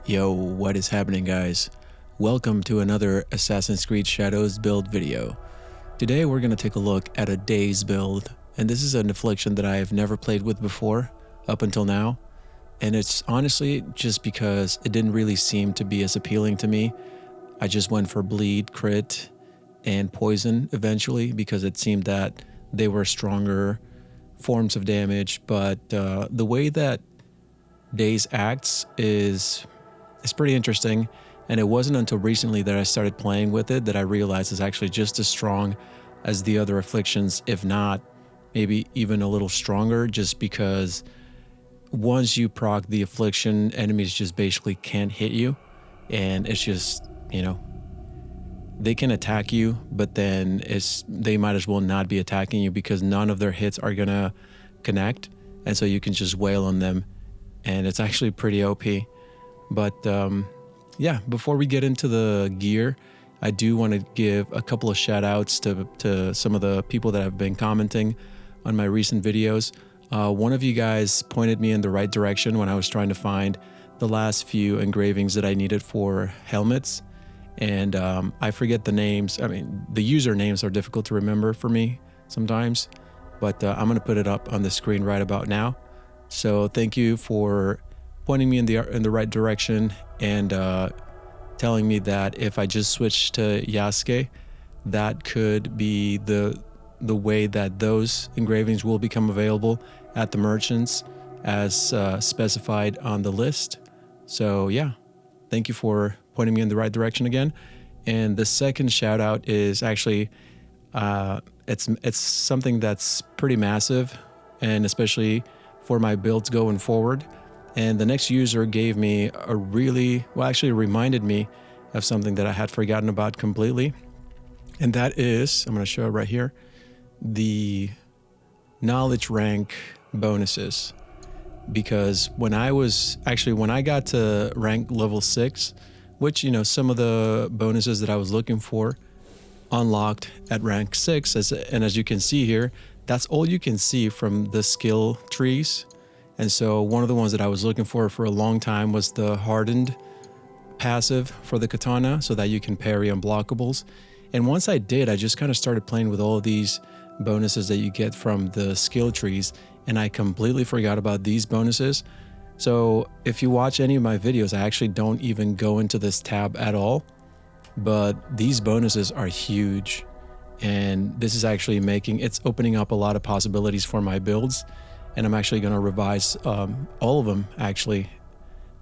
Yo, what is happening, guys? Welcome to another Assassin's Creed Shadows build video. Today we're going to take a look at a Daze build, and this is an affliction that I've never played with before up until now, and it's honestly just because it didn't really seem to be as appealing to me. I just went for bleed, crit, and poison eventually because it seemed that they were stronger forms of damage, but the way that Daze acts is pretty interesting, and it wasn't until recently that I started playing with it that I realized it's actually just as strong as the other afflictions, if not maybe even a little stronger, just because once you proc the affliction, enemies just basically can't hit you, and it's just, you know, they can attack you, but then they might as well not be attacking you because none of their hits are gonna connect, and so you can just wail on them, and it's actually pretty OP. But yeah, before we get into the gear, I do want to give a couple of shout outs to some of the people that have been commenting on my recent videos. One of you guys pointed me in the right direction when I was trying to find the last few engravings that I needed for helmets. And I forget the names. I mean, the usernames are difficult to remember for me sometimes, but I'm going to put it up on the screen right about now. So thank you for pointing me in the right direction and telling me that if I just switch to Yasuke, that could be the way that those engravings will become available at the merchants as specified on the list. So yeah, thank you for pointing me in the right direction again. And the second shout out is actually it's something that's pretty massive, and especially for my builds going forward. And the next user gave me actually reminded me of something that I had forgotten about completely. And that is, I'm going to show it right here, the knowledge rank bonuses. Because when I got to rank level 6, which, you know, some of the bonuses that I was looking for unlocked at rank 6, and as you can see here, that's all you can see from the skill trees. And so one of the ones that I was looking for a long time was the hardened passive for the katana so that you can parry unblockables. And once I did, I just kind of started playing with all of these bonuses that you get from the skill trees, and I completely forgot about these bonuses. So if you watch any of my videos, I actually don't even go into this tab at all, but these bonuses are huge. And this is actually it's opening up a lot of possibilities for my builds. And I'm actually going to revise all of them, actually,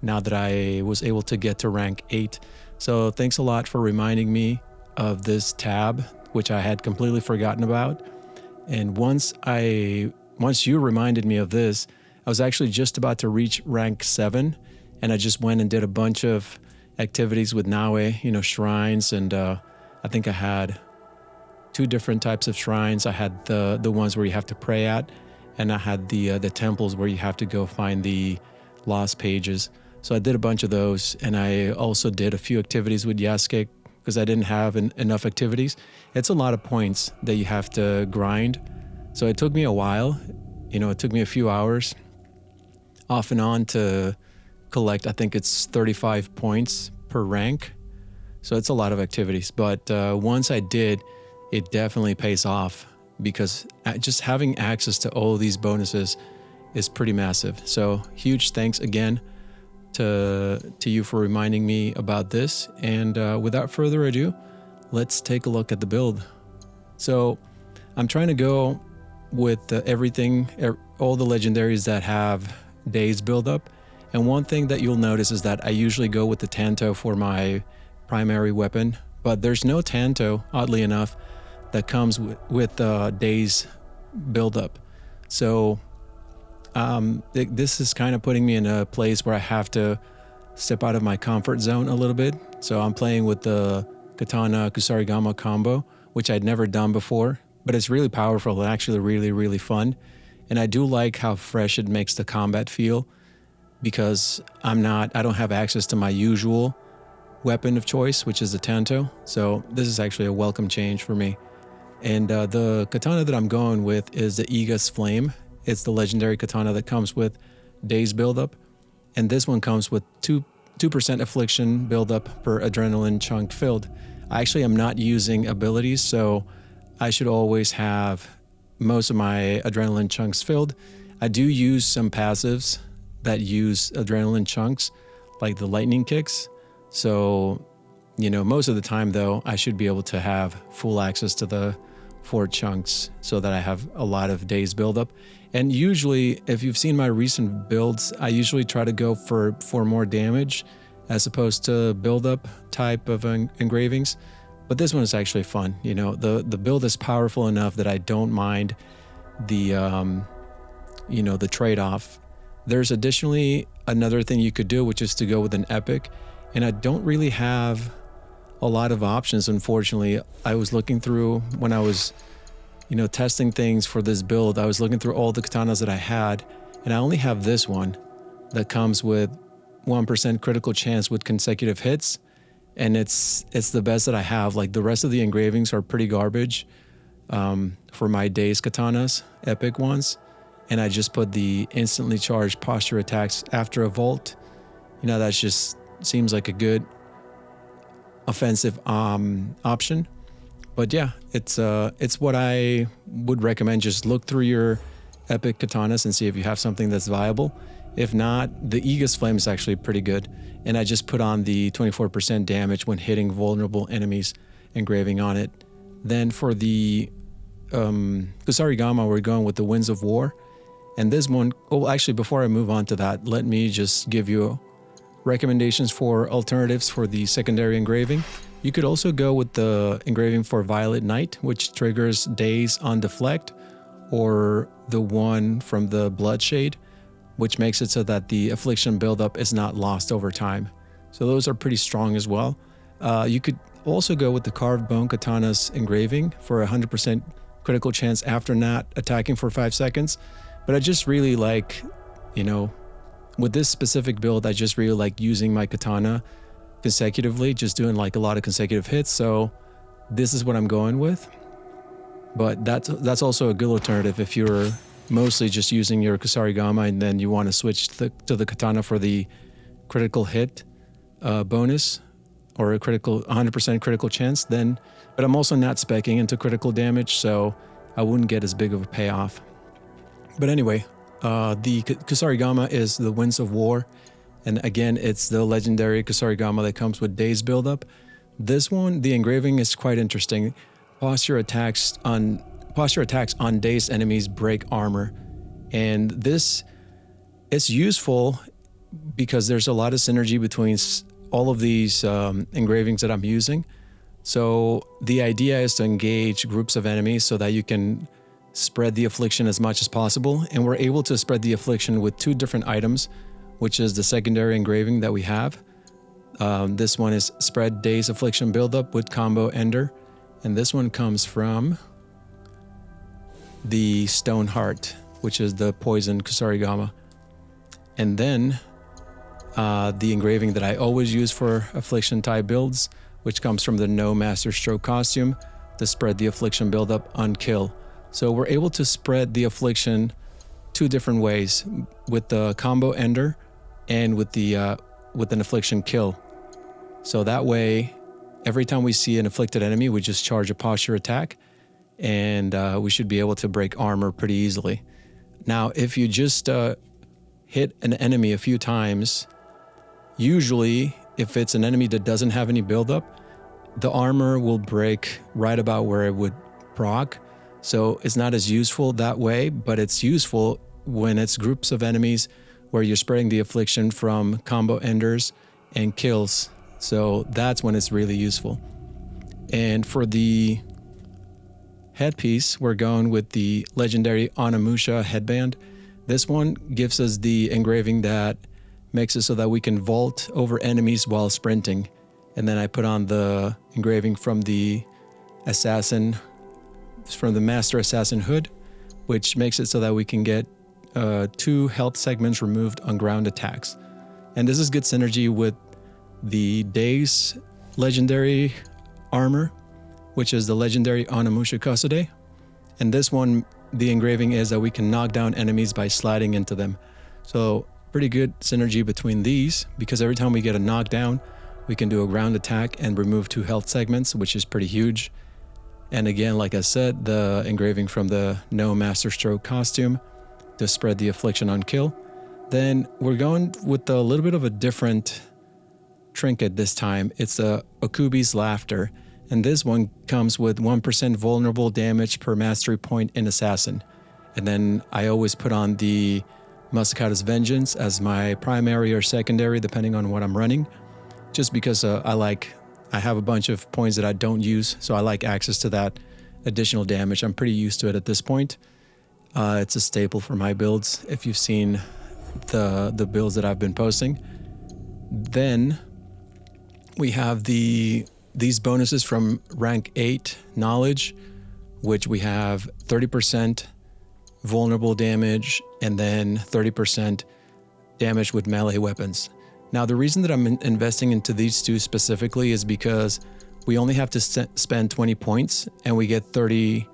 now that I was able to get to rank 8. So thanks a lot for reminding me of this tab, which I had completely forgotten about. And once you reminded me of this, I was actually just about to reach rank 7. And I just went and did a bunch of activities with Naoe, you know, shrines. And I think I had 2 different types of shrines. I had the ones where you have to pray at, and I had the temples where you have to go find the lost pages. So I did a bunch of those, and I also did a few activities with Yasuke because I didn't have enough activities. It's a lot of points that you have to grind. So it took me a while. You know, it took me a few hours off and on to collect, I think it's 35 points per rank. So it's a lot of activities. But once I did, it definitely pays off, because just having access to all of these bonuses is pretty massive. So huge thanks again to you for reminding me about this. And without further ado, let's take a look at the build. So I'm trying to go with everything, all the legendaries that have Daze buildup. And one thing that you'll notice is that I usually go with the Tanto for my primary weapon, but there's no Tanto, oddly enough, that comes with Daze buildup. So this is kind of putting me in a place where I have to step out of my comfort zone a little bit. So I'm playing with the Katana Kusarigama combo, which I'd never done before, but it's really powerful and actually really, really fun. And I do like how fresh it makes the combat feel, because I don't have access to my usual weapon of choice, which is the Tanto. So this is actually a welcome change for me. And the katana that I'm going with is the Iga's Flame. It's the legendary katana that comes with Daze buildup. And this one comes with two 2% affliction buildup per adrenaline chunk filled. I actually am not using abilities, so I should always have most of my adrenaline chunks filled. I do use some passives that use adrenaline chunks, like the lightning kicks. So, most of the time though, I should be able to have full access to the 4 chunks so that I have a lot of Daze buildup. And usually, if you've seen my recent builds, I usually try to go for more damage as opposed to buildup type of engravings. But this one is actually fun. The build is powerful enough that I don't mind the the trade-off. There's additionally another thing you could do, which is to go with an epic. And I don't really have a lot of options, unfortunately. I was looking through when I was, testing things for this build. I was looking through all the katanas that I had, and I only have this one that comes with 1% critical chance with consecutive hits. And it's the best that I have. Like, the rest of the engravings are pretty garbage for my Daze katanas, epic ones. And I just put the instantly charged posture attacks after a vault. That just seems like a good offensive option. But yeah, it's what I would recommend. Just look through your epic katanas and see if you have something that's viable. If not, the Aegis Flame is actually pretty good. And I just put on the 24% damage when hitting vulnerable enemies engraving on it. Then for the Kusarigama, we're going with the Winds of War. And this one, actually, before I move on to that, let me just give you recommendations for alternatives for the secondary engraving. You could also go with the engraving for Violet Knight, which triggers Daze on Deflect, or the one from the Bloodshade, which makes it so that the affliction buildup is not lost over time. So those are pretty strong as well. You could also go with the Carved Bone Katana's engraving for 100% critical chance after not attacking for 5 seconds. But I just really like, with this specific build, I just really like using my katana consecutively, just doing like a lot of consecutive hits. So this is what I'm going with. But that's also a good alternative if you're mostly just using your Kusarigama and then you want to switch to the katana for the critical hit bonus or a 100% critical chance. But I'm also not speccing into critical damage, so I wouldn't get as big of a payoff. But anyway, the Kusarigama is the Winds of War. And again, it's the legendary Kusarigama that comes with Daze buildup. This one, the engraving is quite interesting. Posture attacks on dazed enemies break armor. And this is useful because there's a lot of synergy between all of these engravings that I'm using. So the idea is to engage groups of enemies so that you can spread the affliction as much as possible. And we're able to spread the affliction with 2 different items, which is the secondary engraving that we have. This one is spread Daze affliction buildup with combo ender. And this one comes from the Stone Heart, which is the poison Kusarigama. And then the engraving that I always use for affliction type builds, which comes from the No Master Stroke costume, to spread the affliction buildup on kill. So we're able to spread the affliction 2 different ways, with the combo ender and with an affliction kill. So that way, every time we see an afflicted enemy, we just charge a posture attack, and we should be able to break armor pretty easily. Now, if you just hit an enemy a few times, usually if it's an enemy that doesn't have any buildup, the armor will break right about where it would proc. So it's not as useful that way, but it's useful when it's groups of enemies where you're spreading the affliction from combo enders and kills. So that's when it's really useful. And for the headpiece, we're going with the legendary Onna-musha headband. This one gives us the engraving that makes it so that we can vault over enemies while sprinting. And then I put on the engraving from the Master Assassin hood, which makes it so that we can get 2 health segments removed on ground attacks. And this is good synergy with the Daze legendary armor, which is the legendary Onna-musha Custode. And this one, the engraving is that we can knock down enemies by sliding into them. So pretty good synergy between these, because every time we get a knockdown, we can do a ground attack and remove 2 health segments, which is pretty huge. And again, like I said, the engraving from the Naoe Masterstroke costume to spread the affliction on kill. Then we're going with a little bit of a different trinket this time. It's the Okubi's Laughter, and this one comes with 1% vulnerable damage per mastery point in Assassin. And then I always put on the Masakata's Vengeance as my primary or secondary, depending on what I'm running, just because I have a bunch of points that I don't use, so I like access to that additional damage. I'm pretty used to it at this point. It's a staple for my builds, if you've seen the builds that I've been posting. Then we have these bonuses from rank 8 knowledge, which we have 30% vulnerable damage and then 30% damage with melee weapons. Now, the reason that I'm investing into these 2 specifically is because we only have to spend 20 points and we get 30%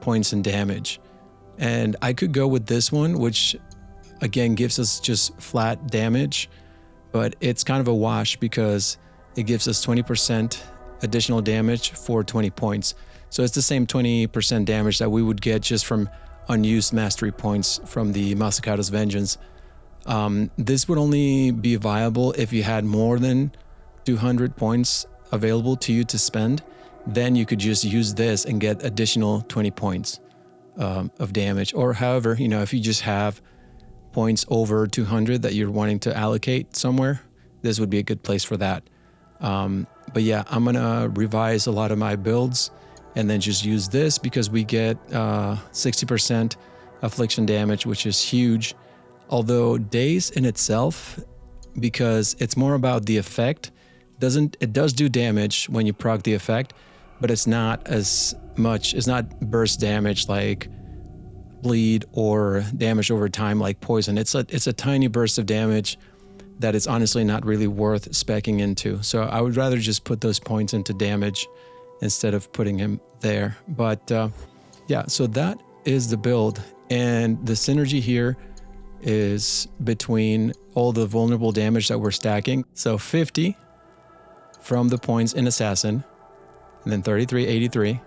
points in damage. And I could go with this one, which again gives us just flat damage, but it's kind of a wash because it gives us 20% additional damage for 20 points. So it's the same 20% damage that we would get just from unused mastery points from the Masakata's Vengeance. This would only be viable if you had more than 200 points available to you to spend. Then you could just use this and get additional 20 points of damage. Or however, if you just have points over 200 that you're wanting to allocate somewhere, this would be a good place for that. But yeah, I'm gonna revise a lot of my builds and then just use this because we get 60% affliction damage, which is huge. Although Daze in itself, because it's more about the effect, it does do damage when you proc the effect, but it's not as much, it's not burst damage like bleed or damage over time like poison. It's a tiny burst of damage that is honestly not really worth speccing into. So I would rather just put those points into damage instead of putting him there. But yeah, so that is the build, and the synergy here is between all the vulnerable damage that we're stacking. So 50 from the points in Assassin, and then 33, 83, and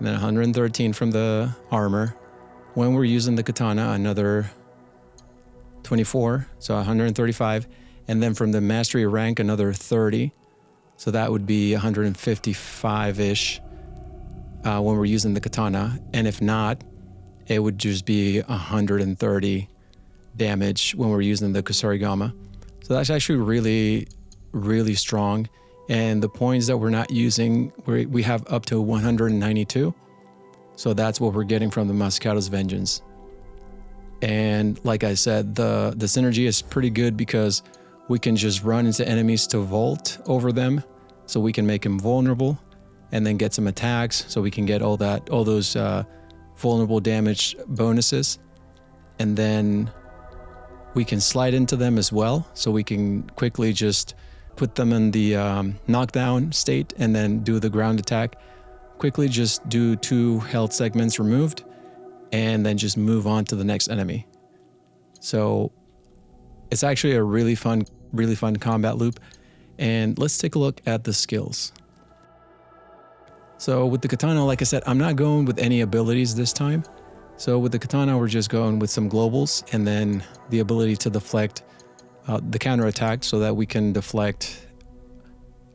then 113 from the armor. When we're using the katana, another 24, so 135, and then from the mastery rank, another 30. So that would be 155-ish when we're using the katana. And if not, it would just be 130 damage when we're using the kusarigama. So that's actually really, really strong. And the points that we're not using, we have up to 192. So that's what we're getting from the Masakata's Vengeance. And like I said, the synergy is pretty good because we can just run into enemies to vault over them, so we can make them vulnerable, and then get some attacks, so we can get all those vulnerable damage bonuses. And then we can slide into them as well, so we can quickly just put them in the knockdown state and then do the ground attack. Quickly just do 2 health segments removed and then just move on to the next enemy. So it's actually a really fun combat loop. And let's take a look at the skills. So with the katana, like I said, I'm not going with any abilities this time. So with the katana, we're just going with some globals and then the ability to deflect the counter attack so that we can deflect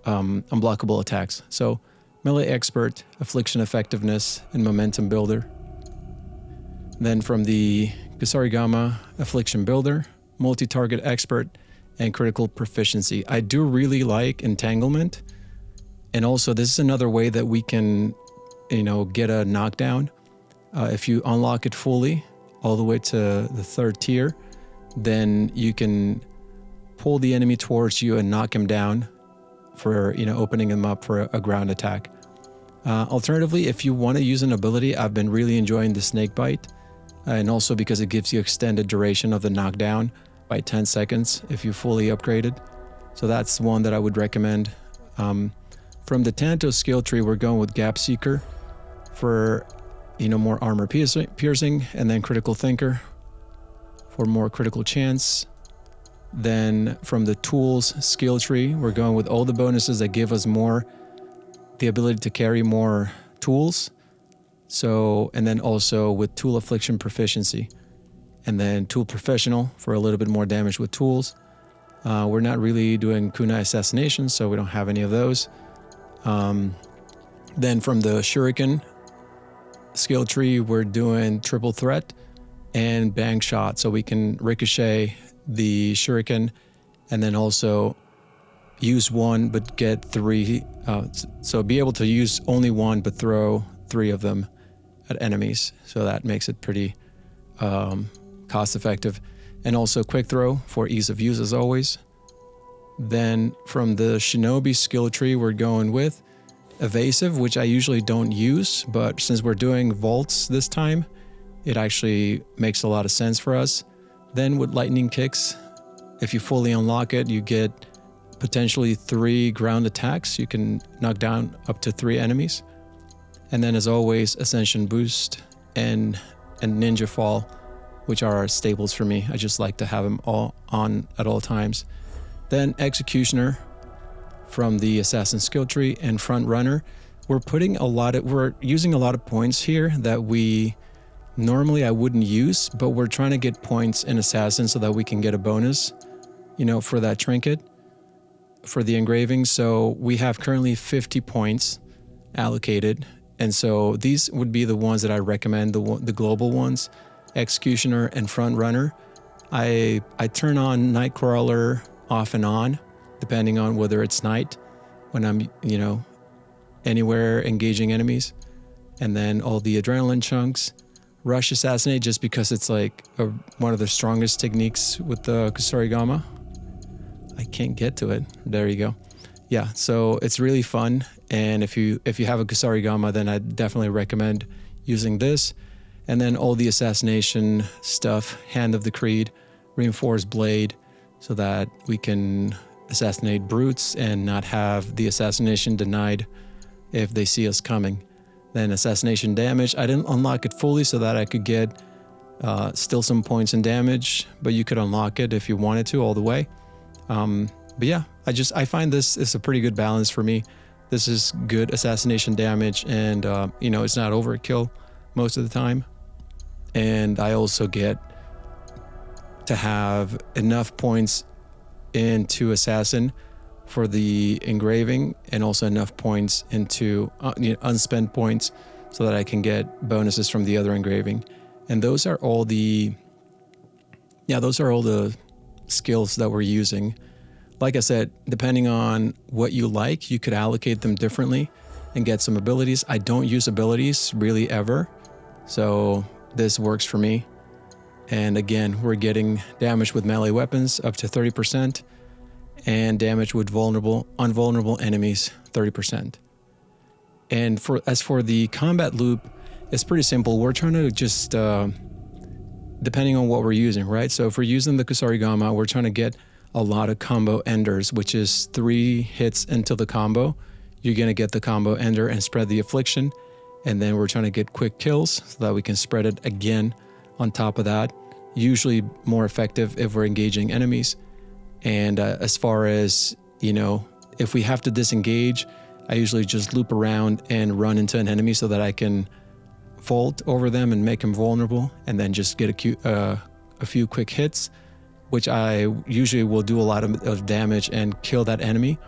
unblockable attacks. So melee expert, affliction effectiveness, and momentum builder. Then from the kusarigama, affliction builder, multi-target expert, and critical proficiency. I do really like entanglement. And also this is another way that we can, get a knockdown. If you unlock it fully, all the way to the 3rd tier, then you can pull the enemy towards you and knock him down for, opening him up for a ground attack. Alternatively, if you want to use an ability, I've been really enjoying the snake bite. And also because it gives you extended duration of the knockdown by 10 seconds if you fully upgraded. So that's one that I would recommend. From the Tanto skill tree, we're going with Gap Seeker for more armor piercing, and then Critical Thinker for more critical chance. Then from the tools skill tree, we're going with all the bonuses that give us the ability to carry more tools. So, and then also with tool affliction proficiency, and then tool professional for a little bit more damage with tools. We're not really doing kunai assassination, so we don't have any of those. Then from the shuriken skill tree, we're doing triple threat and bang shot, so we can ricochet the shuriken and then also use one but get three. So be able to use only one but throw three of them at enemies. So that makes it pretty cost effective. And also quick throw for ease of use as always. Then from the shinobi skill tree, we're going with evasive, which I usually don't use, but since we're doing vaults this time, it actually makes a lot of sense for us. Then with lightning kicks, if you fully unlock it, you get potentially 3 ground attacks. You can knock down up to 3 enemies. And then as always, ascension boost and ninja fall, which are staples for me. I just like to have them all on at all times. Then executioner from the assassin skill tree and front runner. We're using a lot of points here that we normally I wouldn't use, but we're trying to get points in assassin so that we can get a bonus, for that trinket, for the engraving. So we have currently 50 points allocated. And so these would be the ones that I recommend, the global ones, executioner and front runner. I turn on Nightcrawler off and on, depending on whether it's night, when I'm, anywhere engaging enemies. And then all the adrenaline chunks. Rush Assassinate, just because it's like one of the strongest techniques with the Kusarigama. I can't get to it. There you go. Yeah, so it's really fun. And if you have a Kusarigama, then I definitely recommend using this. And then all the assassination stuff, Hand of the Creed, Reinforced Blade, so that we can assassinate brutes and not have the assassination denied if they see us coming. Then assassination damage, I didn't unlock it fully so that I could get still some points in damage, but you could unlock it if you wanted to all the way. But yeah, I find this is a pretty good balance for me. This is good assassination damage, and it's not overkill most of the time. And I also get to have enough points into assassin for the engraving, and also enough points into unspent points so that I can get bonuses from the other engraving. And those are all the skills that we're using. Like I said, depending on what you like, you could allocate them differently and get some abilities. I don't use abilities really ever, so this works for me. And again, we're getting damage with melee weapons up to 30%. And damage with unvulnerable enemies, 30%. And as for the combat loop, it's pretty simple. We're trying to just, depending on what we're using, right? So if we're using the Kusarigama, we're trying to get a lot of combo enders, which is 3 hits into the combo. You're going to get the combo ender and spread the affliction. And then we're trying to get quick kills so that we can spread it again on top of that. Usually more effective if we're engaging enemies. And as far as, if we have to disengage, I usually just loop around and run into an enemy so that I can vault over them and make them vulnerable, and then just get a few quick hits, which I usually will do a lot of damage and kill that enemy.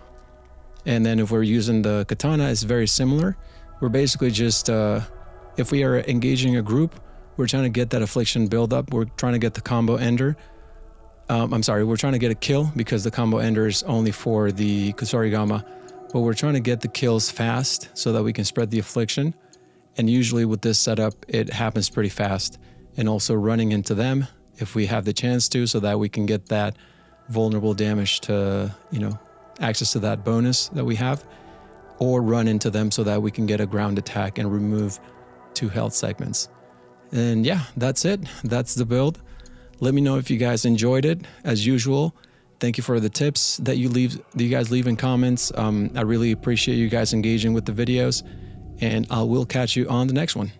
And then if we're using the katana, it's very similar. We're basically just, if we are engaging a group, we're trying to get that affliction build up. We're trying to get the combo ender. We're trying to get a kill because the combo ender is only for the Kusarigama, but we're trying to get the kills fast so that we can spread the affliction. And usually with this setup, it happens pretty fast. And also running into them if we have the chance to, so that we can get that vulnerable damage to, access to that bonus that we have, or run into them so that we can get a ground attack and remove 2 health segments. And yeah, that's it. That's the build. Let me know if you guys enjoyed it. As usual, thank you for the tips that you guys leave in comments. I really appreciate you guys engaging with the videos, and I will catch you on the next one.